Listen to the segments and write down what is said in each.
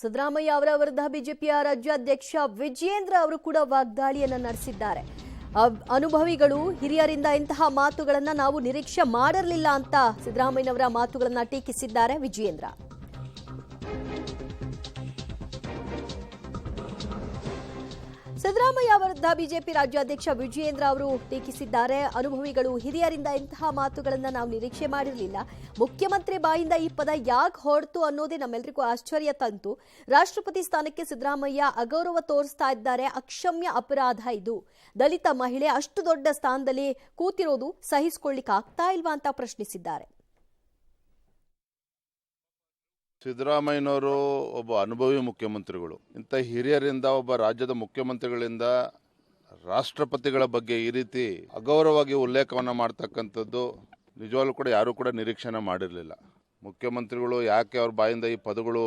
ಸಿದ್ದರಾಮಯ್ಯ ಅವರ ವಿರುದ್ಧ ಬಿಜೆಪಿಯ ರಾಜ್ಯಾಧ್ಯಕ್ಷ ವಿಜಯೇಂದ್ರ ಅವರು ಕೂಡ ವಾಗ್ದಾಳಿಯನ್ನ ನಡೆಸಿದ್ದಾರೆ. ಅನುಭವಿಗಳು ಹಿರಿಯರಿಂದ ಇಂತಹ ಮಾತುಗಳನ್ನ ನಾವು ನಿರೀಕ್ಷೆ ಮಾಡಿರಲಿಲ್ಲ ಅಂತ ಸಿದ್ದರಾಮಯ್ಯನವರ ಮಾತುಗಳನ್ನ ಟೀಕಿಸಿದ್ದಾರೆ ವಿಜಯೇಂದ್ರ. ಸಿದ್ದರಾಮಯ್ಯ ವಿರುದ್ಧ ಬಿಜೆಪಿ ರಾಜ್ಯಾಧ್ಯಕ್ಷ ವಿಜಯೇಂದ್ರ ಅವರು ಟೀಕಿಸಿದ್ದಾರೆ. ಅನುಭವಿಗಳು ಹಿರಿಯರಿಂದ ಇಂತಹ ಮಾತುಗಳನ್ನ ನಾವು ನಿರೀಕ್ಷೆ ಮಾಡಿರಲಿಲ್ಲ. ಮುಖ್ಯಮಂತ್ರಿ ಬಾಯಿಂದ ಈ ಪದ ಯಾಕೆ ಹೊರತು ಅನ್ನೋದೇ ನಮ್ಮೆಲ್ಲರಿಗೂ ಆಶ್ಚರ್ಯ ತಂತು. ರಾಷ್ಟ್ರಪತಿ ಸ್ಥಾನಕ್ಕೆ ಸಿದ್ದರಾಮಯ್ಯ ಅಗೌರವ ತೋರಿಸ್ತಾ ಇದ್ದಾರೆ. ಅಕ್ಷಮ್ಯ ಅಪರಾಧ ಇದು. ದಲಿತ ಮಹಿಳೆ ಅಷ್ಟು ದೊಡ್ಡ ಸ್ಥಾನದಲ್ಲಿ ಕೂತಿರೋದು ಸಹಿಸಿಕೊಳ್ಳಿಕ್ಕೆ ಆಗ್ತಾ ಇಲ್ವಾ ಅಂತ ಪ್ರಶ್ನಿಸಿದ್ದಾರೆ. ಸಿದ್ದರಾಮಯ್ಯನವರು ಒಬ್ಬ ಅನುಭವಿ ಮುಖ್ಯಮಂತ್ರಿಗಳು. ಇಂಥ ಹಿರಿಯರಿಂದ, ಒಬ್ಬ ರಾಜ್ಯದ ಮುಖ್ಯಮಂತ್ರಿಗಳಿಂದ ರಾಷ್ಟ್ರಪತಿಗಳ ಬಗ್ಗೆ ಈ ರೀತಿ ಅಗೌರವವಾಗಿ ಉಲ್ಲೇಖವನ್ನು ಮಾಡ್ತಕ್ಕಂಥದ್ದು ನಿಜವಾಗ್ಲೂ ಕೂಡ ಯಾರೂ ಕೂಡ ನಿರೀಕ್ಷಣೆ ಮಾಡಿರಲಿಲ್ಲ. ಮುಖ್ಯಮಂತ್ರಿಗಳು ಯಾಕೆ ಅವ್ರ ಬಾಯಿಂದ ಈ ಪದಗಳು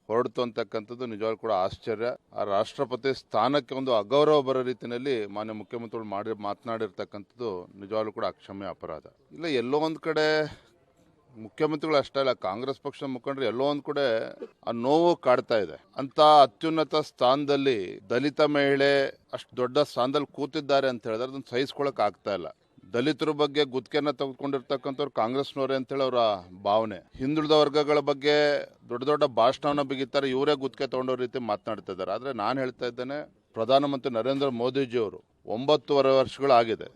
ಹೊರಡ್ತು ಅಂತಕ್ಕಂಥದ್ದು ನಿಜವಾಗ್ಲೂ ಕೂಡ ಆಶ್ಚರ್ಯ. ಆ ರಾಷ್ಟ್ರಪತಿ ಸ್ಥಾನಕ್ಕೆ ಒಂದು ಅಗೌರವ ಬರೋ ರೀತಿಯಲ್ಲಿ ಮಾನ್ಯ ಮುಖ್ಯಮಂತ್ರಿಗಳು ಮಾತನಾಡಿರ್ತಕ್ಕಂಥದ್ದು ನಿಜವಾಗ್ಲೂ ಕೂಡ ಅಕ್ಷಮ್ಯ ಅಪರಾಧ. ಇಲ್ಲ, ಎಲ್ಲೋ ಒಂದು ಕಡೆ ಮುಖ್ಯಮಂತ್ರಿಗಳು ಅಷ್ಟೇ ಅಲ್ಲ, ಕಾಂಗ್ರೆಸ್ ಪಕ್ಷದ ಮುಖಂಡರು ಎಲ್ಲೋ ಒಂದ್ ಕಡೆ ಆ ನೋವು ಕಾಡ್ತಾ ಇದೆ. ಅಂತ ಅತ್ಯುನ್ನತ ಸ್ಥಾನದಲ್ಲಿ ದಲಿತ ಮಹಿಳೆ ಅಷ್ಟು ದೊಡ್ಡ ಸ್ಥಾನದಲ್ಲಿ ಕೂತಿದ್ದಾರೆ ಅಂತ ಹೇಳಿದ್ರೆ ಅದನ್ನ ಸಹಿಸ್ಕೊಳಕ್ ಆಗ್ತಾ ಇಲ್ಲ. ದಲಿತರ ಬಗ್ಗೆ ಗುತ್ತಿಗೆನ ತೆಗೆದುಕೊಂಡಿರ್ತಕ್ಕಂಥವ್ರು ಕಾಂಗ್ರೆಸ್ನವರೇ ಅಂತೇಳಿ ಅವರ ಭಾವನೆ. ಹಿಂದುಳಿದ ವರ್ಗಗಳ ಬಗ್ಗೆ ದೊಡ್ಡ ದೊಡ್ಡ ಭಾಷಣವನ್ನ ಬಿಗಿತಾರೆ, ಇವರೇ ಗುತ್ತಿಗೆ ತಗೊಂಡೋ ರೀತಿ ಮಾತನಾಡ್ತಾ ಇದ್ದಾರೆ. ಆದ್ರೆ ನಾನು ಹೇಳ್ತಾ ಇದ್ದೇನೆ, ಪ್ರಧಾನಮಂತ್ರಿ ನರೇಂದ್ರ ಮೋದಿಜಿಯವರು 9.5 ವರ್ಷಗಳಾಗಿದೆ